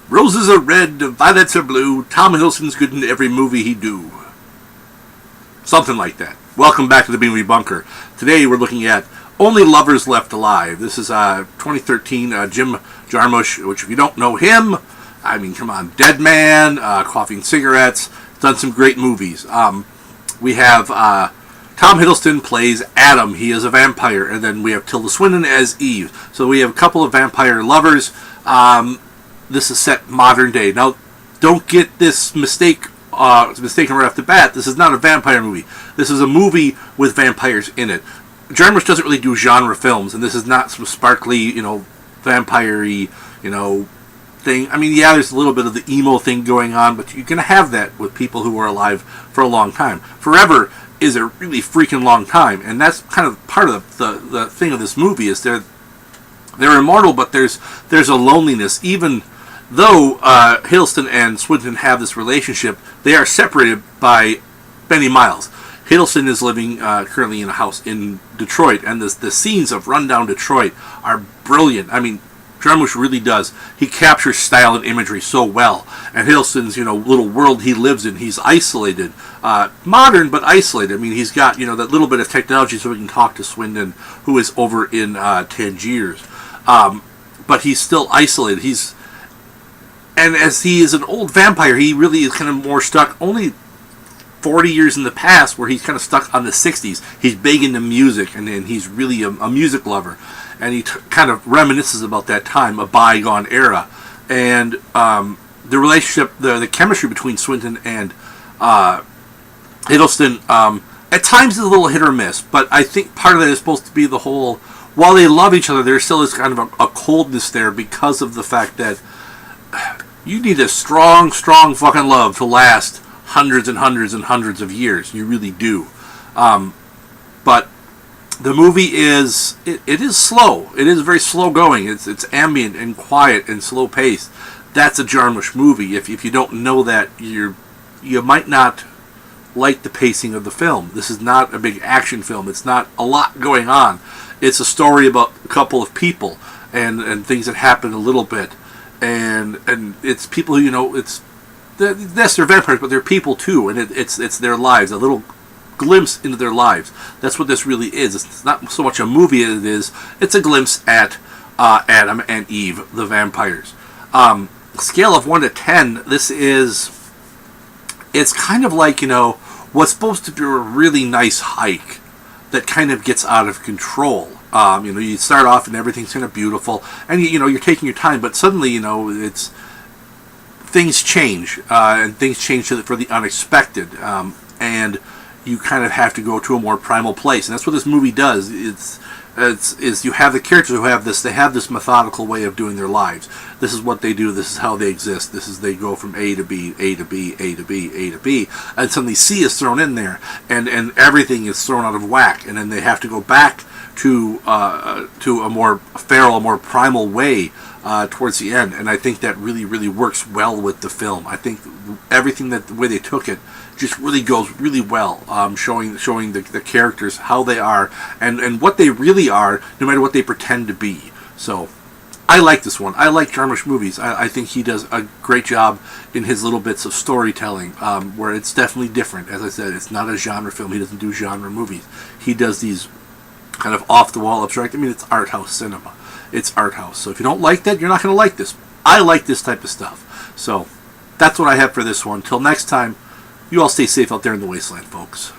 Roses are red, violets are blue. Tom Hiddleston's good in every movie he do. Something like that. Welcome back to the B-Movie Bunker. Today we're looking at Only Lovers Left Alive. This is 2013 Jim Jarmusch, which if you don't know him, I mean, come on, Dead Man, Coffee and Cigarettes, done some great movies. We have Tom Hiddleston plays Adam. He is a vampire. And then we have Tilda Swinton as Eve. So we have a couple of vampire lovers. This is set modern day. Now, don't get this mistaken right off the bat. This is not a vampire movie. This is a movie with vampires in it. Jarmusch doesn't really do genre films, and this is not some sparkly, vampire-y, thing. I mean, yeah, there's a little bit of the emo thing going on, but you're going to have that with people who are alive for a long time. Forever is a really freaking long time, and that's kind of part of the thing of this movie is they're immortal, but there's a loneliness. Even though Hiddleston and Swinton have this relationship, they are separated by many miles. Hiddleston is living currently in a house in Detroit, and the scenes of rundown Detroit are brilliant. I mean, Jarmusch really does. He captures style and imagery so well. And Hiddleston's, little world he lives in, he's isolated. Modern, but isolated. I mean, he's got, that little bit of technology so he can talk to Swinton, who is over in Tangiers. But he's still isolated. And as he is an old vampire, he really is kind of more stuck, only 40 years in the past, where he's kind of stuck on the 60s. He's big into music, and he's really a music lover. And he kind of reminisces about that time, a bygone era. And the relationship, the chemistry between Swinton and Hiddleston, at times is a little hit or miss. But I think part of that is supposed to be the whole, while they love each other, there still is kind of a coldness there because of the fact that you need a strong, strong fucking love to last hundreds and hundreds and hundreds of years. You really do. But the movie is, it is slow. It is very slow going. It's ambient and quiet and slow paced. That's a Jarmusch movie. If you don't know that, you might not like the pacing of the film. This is not a big action film. It's not a lot going on. It's a story about a couple of people and things that happen a little bit. And it's people who, yes, they're vampires, but they're people too, and it's their lives, a little glimpse into their lives. That's what this really is. It's not so much a movie as it's a glimpse at Adam and Eve, the vampires. Scale of 1 to 10, it's kind of like, what's supposed to be a really nice hike that kind of gets out of control. You start off and everything's kind of beautiful, and you're taking your time, but suddenly, things change, and things change for the unexpected, and you kind of have to go to a more primal place, and that's what this movie does. Is you have the characters who have this, they have this methodical way of doing their lives. This is what they do. This is how they exist. They go from A to B, A to B, A to B, A to B, and suddenly C is thrown in there, and everything is thrown out of whack, and then they have to go back to a more feral, a more primal way towards the end, and I think that really, really works well with the film. I think everything the way they took it just really goes really well, showing the characters how they are and what they really are, no matter what they pretend to be. So I like this one. I like Jarmusch movies. I think he does a great job in his little bits of storytelling, where it's definitely different. As I said, it's not a genre film. He doesn't do genre movies. He does these kind of off-the-wall abstract. I mean, it's art house cinema. It's art house. So if you don't like that, you're not going to like this. I like this type of stuff. So that's what I have for this one. Till next time, you all stay safe out there in the wasteland, folks.